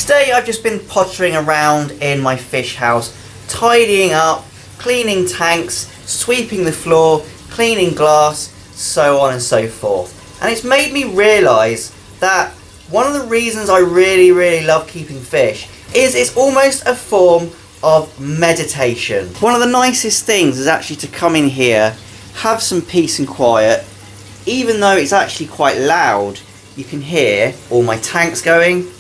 Today I've just been pottering around in my fish house, tidying up, cleaning tanks, sweeping the floor, cleaning glass, so on and so forth. And it's made me realise that one of the reasons I really love keeping fish is it's almost a form of meditation. One of the nicest things is actually to come in here, have some peace and quiet. Even though it's actually quite loud, you can hear all my tanks going.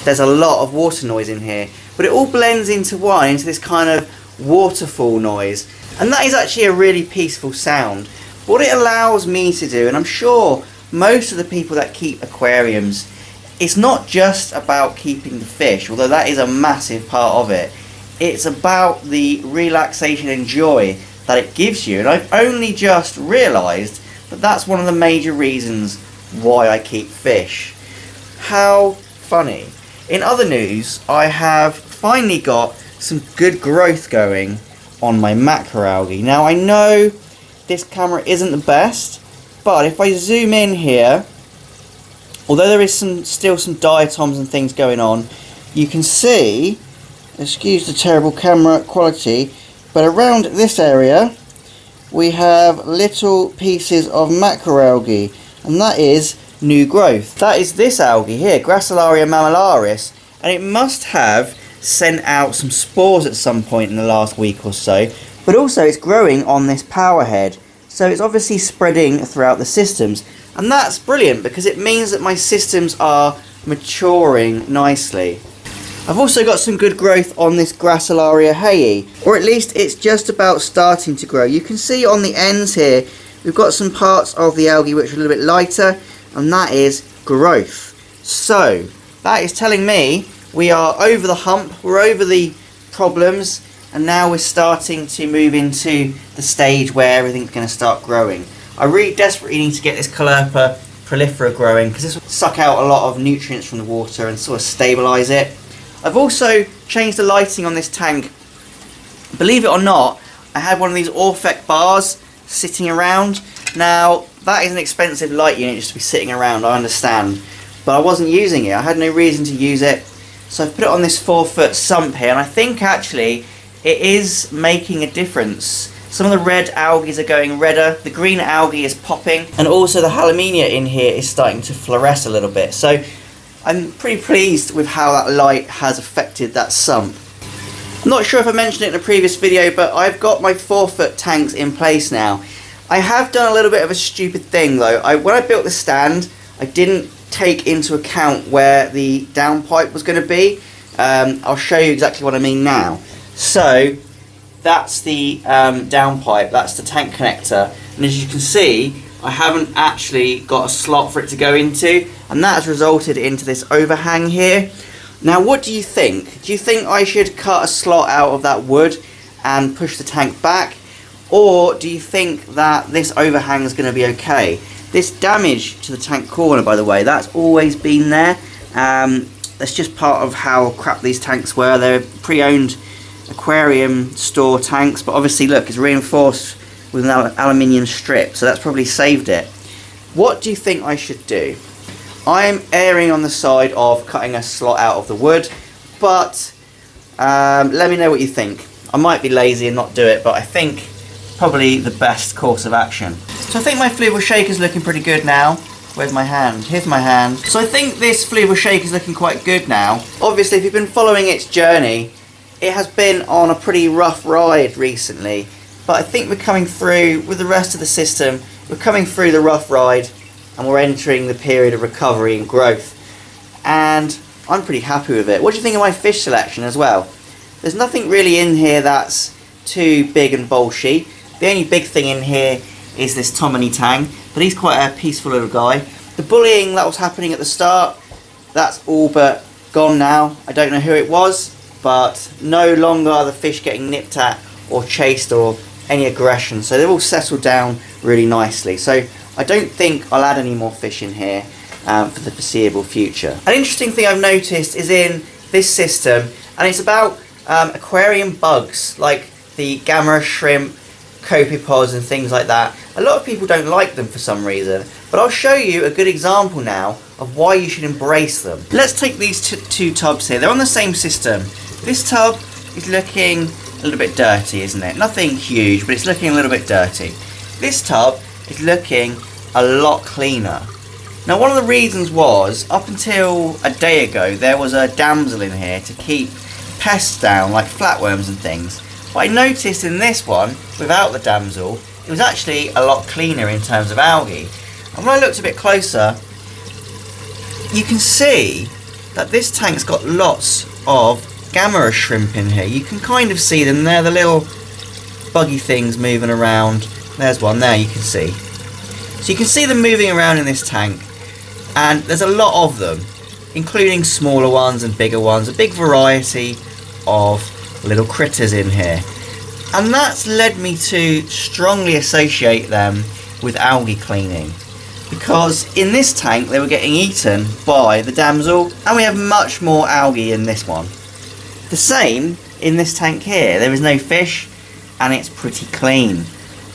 There's a lot of water noise in here, but it all blends into one, into this kind of waterfall noise. And that is actually a really peaceful sound. What it allows me to do, and I'm sure most of the people that keep aquariums, it's not just about keeping the fish, although that is a massive part of it. It's about the relaxation and joy that it gives you. And I've only just realised that that's one of the major reasons why I keep fish. How funny. In other news, I have finally got some good growth going on my macroalgae. Now I know this camera isn't the best, but if I zoom in here, although there is still some diatoms and things going on, you can see, excuse the terrible camera quality, but around this area we have little pieces of macroalgae, and that is new growth. That is this algae here, Gracilaria mammillaris, and it must have sent out some spores at some point in the last week or so, but also it's growing on this power head, so it's obviously spreading throughout the systems, and that's brilliant because it means that my systems are maturing nicely. I've also got some good growth on this Gracilaria heyi, or at least it's just about starting to grow. You can see on the ends here we've got some parts of the algae which are a little bit lighter, and that is growth. So that is telling me we are over the hump, we're over the problems, and now we're starting to move into the stage where everything's going to start growing. I really desperately need to get this Caulerpa prolifera growing because this will suck out a lot of nutrients from the water and sort of stabilise it. I've also changed the lighting on this tank. Believe it or not, I had one of these Orphec bars sitting around. Now that is an expensive light unit just to be sitting around, I understand, but I wasn't using it. I had no reason to use it, so I've put it on this 4-foot sump here, and I think actually it is making a difference. Some of the red algae are going redder, the green algae is popping, and also the Halemenia in here is starting to fluoresce a little bit. So I'm pretty pleased with how that light has affected that sump. I'm not sure if I mentioned it in a previous video, but I've got my 4-foot tanks in place now. I have done a little bit of a stupid thing though. When I built the stand, I didn't take into account where the downpipe was going to be. I'll show you exactly what I mean now. So that's the downpipe, that's the tank connector, and as you can see I haven't actually got a slot for it to go into, and that has resulted into this overhang here. Now what do you think? Do you think I should cut a slot out of that wood and push the tank back? Or do you think that this overhang is going to be okay? This damage to the tank corner, by the way, that's always been there. That's just part of how crap these tanks were. They're pre-owned aquarium store tanks, but obviously look, it's reinforced with an aluminium strip, so that's probably saved it. What do you think I should do? I'm erring on the side of cutting a slot out of the wood, but let me know what you think. I might be lazy and not do it, but I think probably the best course of action. So I think my fluval shake is looking pretty good now. Where's my hand? Here's my hand. So I think this fluval shake is looking quite good now. Obviously, if you've been following its journey, it has been on a pretty rough ride recently, but I think we're coming through with the rest of the system. We're coming through the rough ride and we're entering the period of recovery and growth, and I'm pretty happy with it. What do you think of my fish selection as well? There's nothing really in here that's too big and bolshy. The only big thing in here is this Tomini tang, but he's quite a peaceful little guy. The bullying that was happening at the start, that's all but gone now. I don't know who it was, but no longer are the fish getting nipped at or chased or any aggression, so they've all settled down really nicely. So I don't think I'll add any more fish in here for the foreseeable future. An interesting thing I've noticed is in this system, and it's about aquarium bugs like the gamma shrimp, copepods and things like that. A lot of people don't like them for some reason, but I'll show you a good example now of why you should embrace them. Let's take these two tubs here. They're on the same system. This tub is looking a little bit dirty, isn't it? Nothing huge, but it's looking a little bit dirty. This tub is looking a lot cleaner. Now, one of the reasons was, up until a day ago, there was a damsel in here to keep pests down, like flatworms and things. But I noticed in this one, without the damsel, it was actually a lot cleaner in terms of algae. And when I looked a bit closer, you can see that this tank's got lots of gamma shrimp in here. You can kind of see them. They're the little buggy things moving around. There's one there, you can see. So you can see them moving around in this tank, and there's a lot of them, including smaller ones and bigger ones, a big variety of little critters in here. And that's led me to strongly associate them with algae cleaning, because in this tank they were getting eaten by the damsel, and we have much more algae in this one. The same in this tank here. There is no fish and it's pretty clean,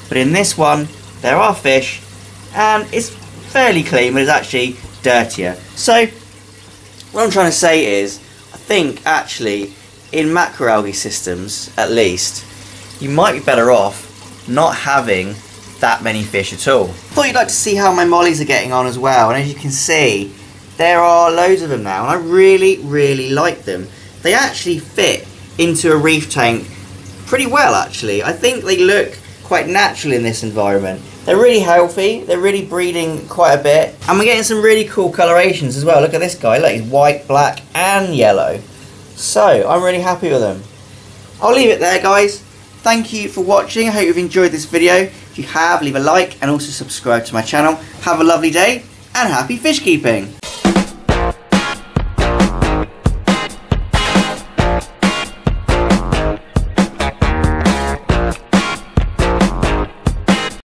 but in this one there are fish and it's fairly clean, but it's actually dirtier. So what I'm trying to say is, I think actually in macroalgae systems at least, you might be better off not having that many fish at all. Thought you'd like to see how my mollies are getting on as well, and as you can see there are loads of them now, and I really like them. They actually fit into a reef tank pretty well actually. I think they look quite natural in this environment. They're really healthy, they're really breeding quite a bit, and we're getting some really cool colorations as well. Look at this guy, look, he's white, black and yellow. So I'm really happy with them. I'll leave it there, guys. Thank you for watching. I hope you've enjoyed this video. If you have, leave a like and also subscribe to my channel. Have a lovely day and happy fish keeping.